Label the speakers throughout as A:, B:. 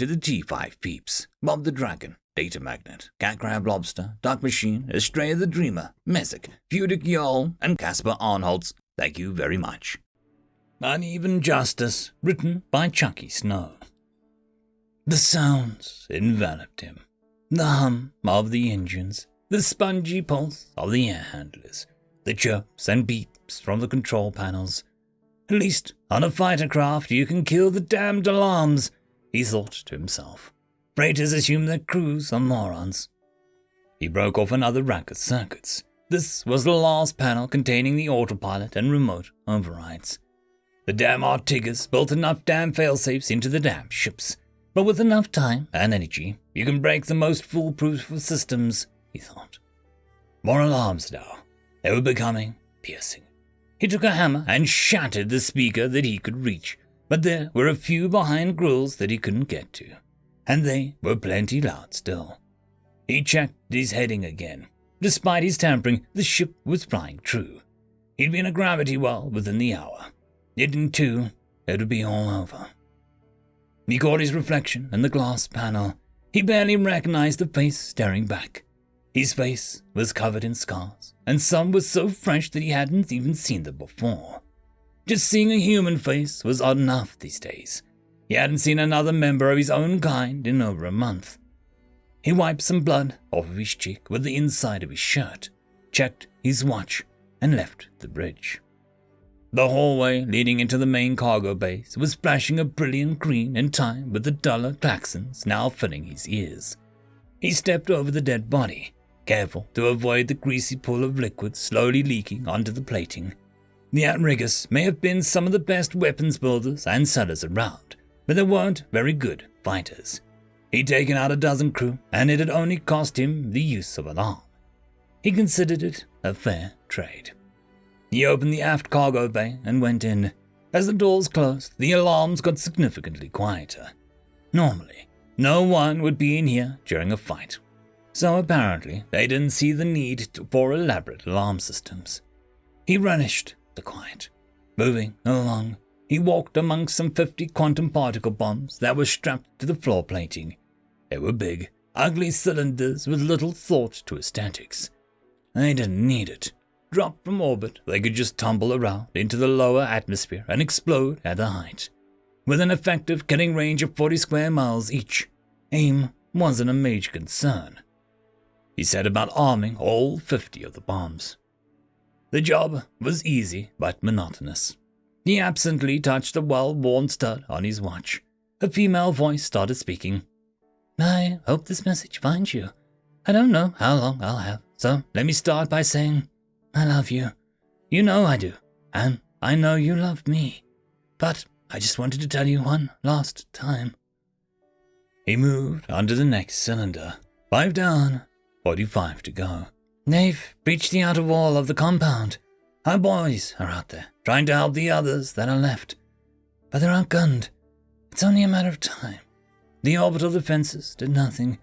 A: to the T5 peeps, Bob the Dragon, Datamagnet, Cat Crab Lobster, DuckMachine, Astraya the Dreamer, Mezec, Feudic Jarl, and Casper Arnholtz. Thank you very much. Uneven Justice, written by chuckysnow. The sounds enveloped him. The hum of the engines, the spongy pulse of the air handlers, the chirps and beeps from the control panels. At least on a fighter craft you can kill the damned alarms, he thought to himself. Freighters assume their crews are morons. He broke off another rack of circuits. This was the last panel containing the autopilot and remote overrides. The damn Artigas built enough damn failsafes into the damn ships. But with enough time and energy, you can break the most foolproof of systems, he thought. More alarms now. They were becoming piercing. He took a hammer and shattered the speaker that he could reach, but there were a few behind grills that he couldn't get to, and they were plenty loud still. He checked his heading again. Despite his tampering, the ship was flying true. He'd be in a gravity well within the hour. Yet in 2, it would be all over. He caught his reflection in the glass panel. He barely recognized the face staring back. His face was covered in scars, and some were so fresh that he hadn't even seen them before. Just seeing a human face was odd enough these days. He hadn't seen another member of his own kind in over a month. He wiped some blood off of his cheek with the inside of his shirt, checked his watch, and left the bridge. The hallway leading into the main cargo base was flashing a brilliant green in time with the duller klaxons now filling his ears. He stepped over the dead body, careful to avoid the greasy pool of liquid slowly leaking onto the plating. The outriggers may have been some of the best weapons builders and sellers around, but they weren't very good fighters. He'd taken out a dozen crew, and it had only cost him the use of an arm. He considered it a fair trade. He opened the aft cargo bay and went in. As the doors closed, the alarms got significantly quieter. Normally, no one would be in here during a fight, so apparently they didn't see the need for elaborate alarm systems. He relished the quiet. Moving along, he walked amongst some 50 quantum particle bombs that were strapped to the floor plating. They were big, ugly cylinders with little thought to aesthetics. They didn't need it. Dropped from orbit, they could just tumble around into the lower atmosphere and explode at a height. With an effective killing range of 40 square miles each, aim wasn't a major concern. He set about arming all 50 of the bombs. The job was easy but monotonous. He absently touched the well-worn stud on his watch. A female voice started speaking. I hope this message finds you. I don't know how long I'll have, so let me start by saying I love you. You know I do, and I know you love me. But I just wanted to tell you one last time. He moved onto the next cylinder. 5 down, 45 to go. They've breached the outer wall of the compound. Our boys are out there, trying to help the others that are left. But they're outgunned. It's only a matter of time. The orbital defenses did nothing.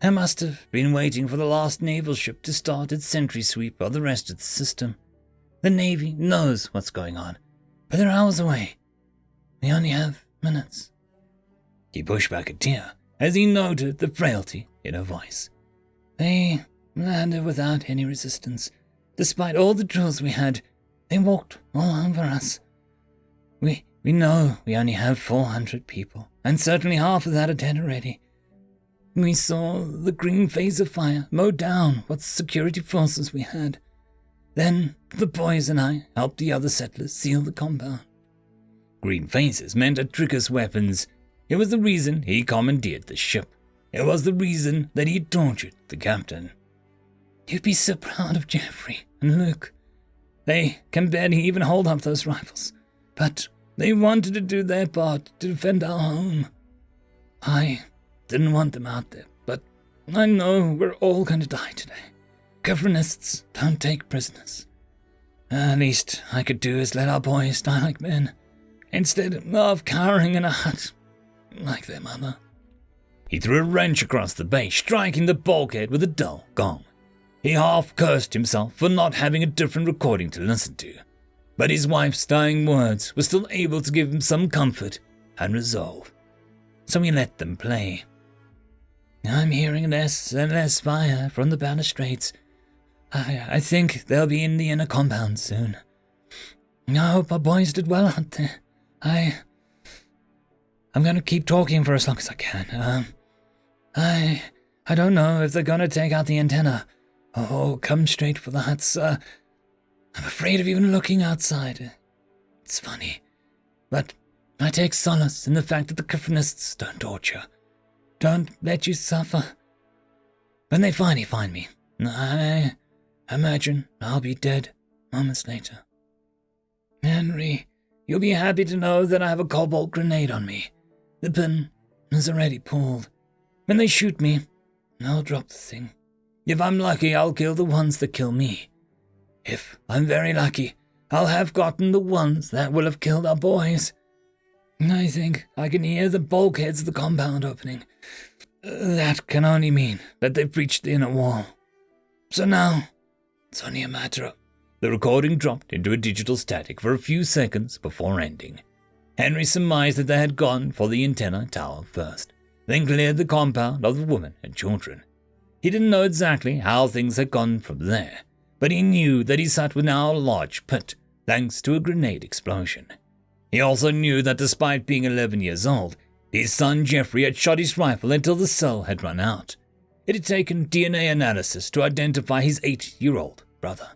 A: I must have been waiting for the last naval ship to start its sentry sweep of the rest of the system. The Navy knows what's going on, but they're hours away. We only have minutes. He pushed back a tear as he noted the frailty in her voice. They landed without any resistance. Despite all the drills we had, they walked all over us. We know we only have 400 people, and certainly half of that are dead already. We saw the green phase of fire mow down what security forces we had. Then the boys and I helped the other settlers seal the compound. Green phases meant Atricus weapons. It was the reason he commandeered the ship. It was the reason that he tortured the captain. You'd be so proud of Jeffrey and Luke. They can barely even hold up those rifles, but they wanted to do their part to defend our home. I didn't want them out there, but I know we're all going to die today. Governists don't take prisoners. At least I could do is let our boys die like men, instead of cowering in a hut like their mother. He threw a wrench across the bay, striking the bulkhead with a dull gong. He half cursed himself for not having a different recording to listen to, but his wife's dying words were still able to give him some comfort and resolve. so he let them play. I'm hearing less and less fire from the balustrades. I think they'll be in the inner compound soon. I hope our boys did well out there. I'm going to keep talking for as long as I can. I don't know if they're going to take out the antenna or come straight for the huts. I'm afraid of even looking outside. It's funny, but I take solace in the fact that the Griffinists don't torture, don't let you suffer. When they finally find me, I imagine I'll be dead moments later. Henry, you'll be happy to know that I have a cobalt grenade on me. The pin is already pulled. When they shoot me, I'll drop the thing. If I'm lucky, I'll kill the ones that kill me. If I'm very lucky, I'll have gotten the ones that will have killed our boys. I think I can hear the bulkheads of the compound opening. That can only mean that they've breached the inner wall. So now, it's only a matter of... The recording dropped into a digital static for a few seconds before ending. Henry surmised that they had gone for the antenna tower first, then cleared the compound of the women and children. He didn't know exactly how things had gone from there, but he knew that he sat with now a large pit, thanks to a grenade explosion. He also knew that despite being 11 years old, his son Jeffrey had shot his rifle until the cell had run out. It had taken DNA analysis to identify his 8-year-old brother.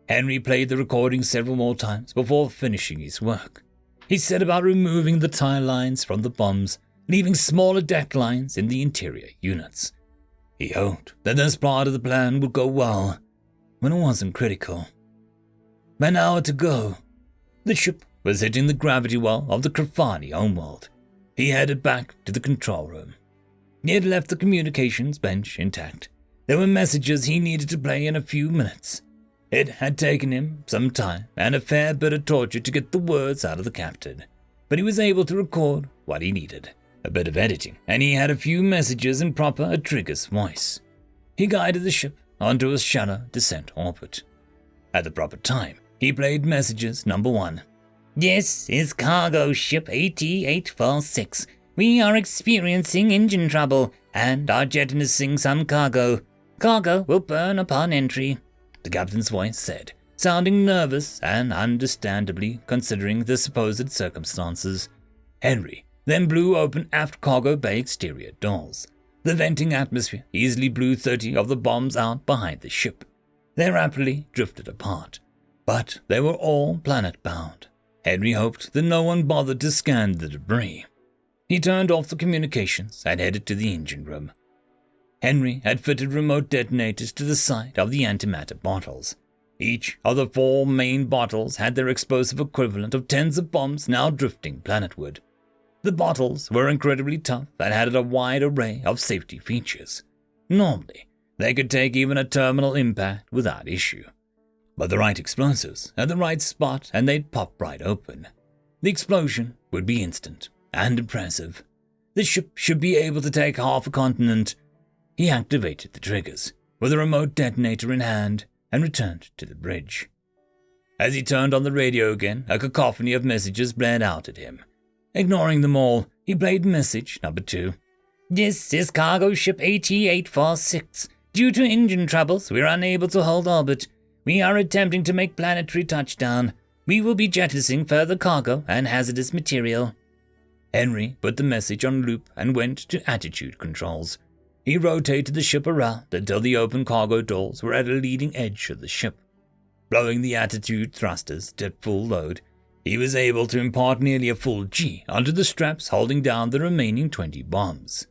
A: Henry played the recording several more times before finishing his work. He set about removing the tie lines from the bombs, leaving smaller deck lines in the interior units. He hoped that this part of the plan would go well, when it wasn't critical. An hour to go. The ship was hitting the gravity well of the Krafani homeworld. He headed back to the control room. He had left the communications bench intact. There were messages he needed to play in a few minutes. It had taken him some time and a fair bit of torture to get the words out of the captain, but he was able to record what he needed. A bit of editing, and he had a few messages in proper Trigger's voice. He guided the ship onto a shallow descent orbit. At the proper time, he played messages number 1. This is cargo ship AT-846. We are experiencing engine trouble and are jettisoning some cargo. Cargo will burn upon entry, the captain's voice said, sounding nervous and understandably considering the supposed circumstances. Henry then blew open aft cargo bay exterior doors. The venting atmosphere easily blew 30 of the bombs out behind the ship. They rapidly drifted apart, but they were all planet-bound. Henry hoped that no one bothered to scan the debris. He turned off the communications and headed to the engine room. Henry had fitted remote detonators to the side of the antimatter bottles. Each of the 4 main bottles had their explosive equivalent of tens of bombs now drifting planetward. The bottles were incredibly tough and had a wide array of safety features. Normally, they could take even a terminal impact without issue. But the right explosives at the right spot and they'd pop right open. The explosion would be instant and impressive. The ship should be able to take half a continent. He activated the triggers with a remote detonator in hand and returned to the bridge. As he turned on the radio again, a cacophony of messages blared out at him. Ignoring them all, he played message number 2. This is cargo ship AT-846. Due to engine troubles, we are unable to hold orbit. We are attempting to make planetary touchdown. We will be jettisoning further cargo and hazardous material. Henry put the message on loop and went to attitude controls. He rotated the ship around until the open cargo doors were at a leading edge of the ship. Blowing the attitude thrusters to full load, he was able to impart nearly a full G onto the straps holding down the remaining 20 bombs.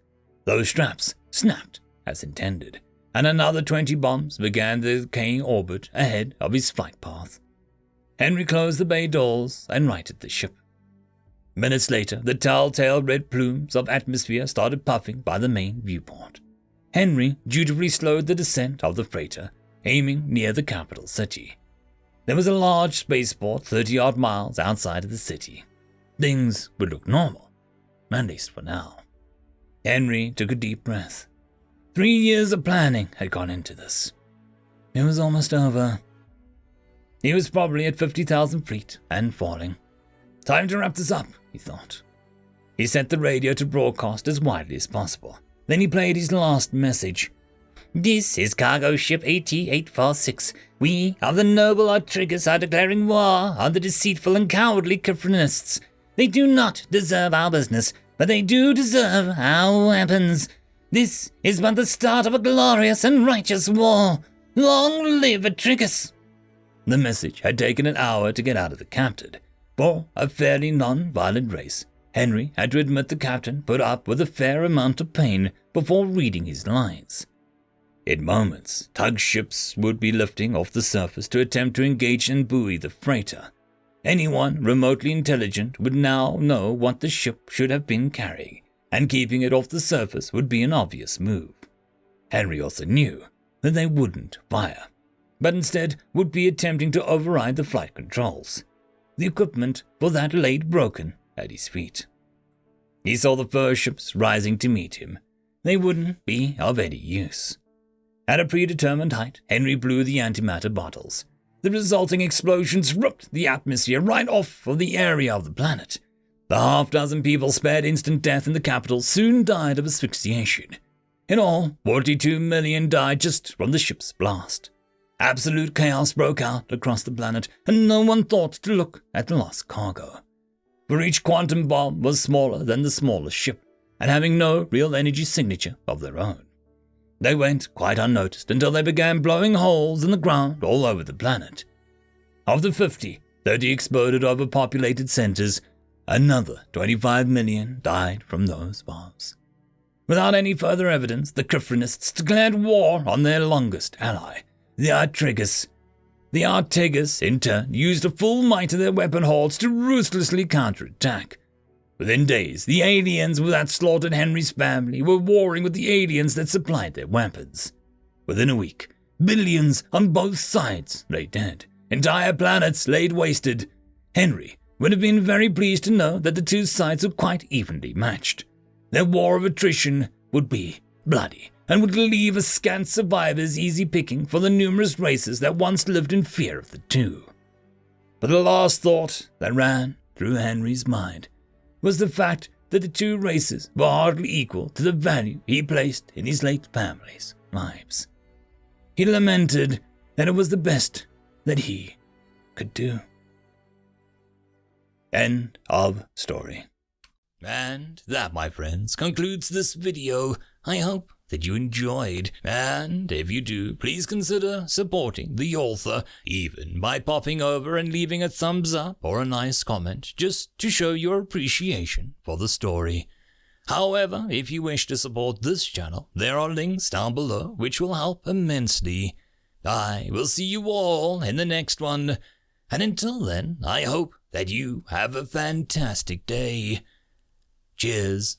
A: Those straps snapped as intended, and another 20 bombs began the decaying orbit ahead of his flight path. Henry closed the bay doors and righted the ship. Minutes later, the telltale red plumes of atmosphere started puffing by the main viewport. Henry dutifully slowed the descent of the freighter, aiming near the capital city. There was a large spaceport 30-odd miles outside of the city. Things would look normal, at least for now. Henry took a deep breath. 3 years of planning had gone into this. It was almost over. He was probably at 50,000 feet and falling. Time to wrap this up, he thought. He set the radio to broadcast as widely as possible. Then he played his last message. "This is cargo ship AT-846. We of the noble Artrigus are declaring war on the deceitful and cowardly Kifrinists. They do not deserve our business, but they do deserve our weapons. This is but the start of a glorious and righteous war. Long live Artrigus!" The message had taken an hour to get out of the captain. For a fairly non-violent race, Henry had to admit the captain put up with a fair amount of pain before reading his lines. In moments, tug ships would be lifting off the surface to attempt to engage and buoy the freighter. Anyone remotely intelligent would now know what the ship should have been carrying, and keeping it off the surface would be an obvious move. Henry also knew that they wouldn't fire, but instead would be attempting to override the flight controls. The equipment for that lay broken at his feet. He saw the fur ships rising to meet him. They wouldn't be of any use. At a predetermined height, Henry blew the antimatter bottles. The resulting explosions ripped the atmosphere right off of the area of the planet. The half-dozen people spared instant death in the capital soon died of asphyxiation. In all, 42 million died just from the ship's blast. Absolute chaos broke out across the planet, and no one thought to look at the lost cargo. For each quantum bomb was smaller than the smallest ship, and having no real energy signature of their own. They went quite unnoticed until they began blowing holes in the ground all over the planet. Of the 50, 30 exploded over populated centers. Another 25 million died from those bombs. Without any further evidence, the Kifrinists declared war on their longest ally, the Artrigus. The Artigas, in turn, used the full might of their weapon hordes to ruthlessly counterattack. Within days, the aliens that slaughtered Henry's family were warring with the aliens that supplied their weapons. Within a week, billions on both sides lay dead. Entire planets laid wasted. Henry would have been very pleased to know that the two sides were quite evenly matched. Their war of attrition would be bloody, and would leave as scant survivors easy picking for the numerous races that once lived in fear of the two. But the last thought that ran through Henry's mind was the fact that the two races were hardly equal to the value he placed in his late family's lives. He lamented that it was the best that he could do. End of story. And that, my friends, concludes this video. I hope that you enjoyed, and if you do, please consider supporting the author, even by popping over and leaving a thumbs up or a nice comment, just to show your appreciation for the story. However, if you wish to support this channel, there are links down below which will help immensely. I will see you all in the next one, and until then, I hope that you have a fantastic day. Cheers.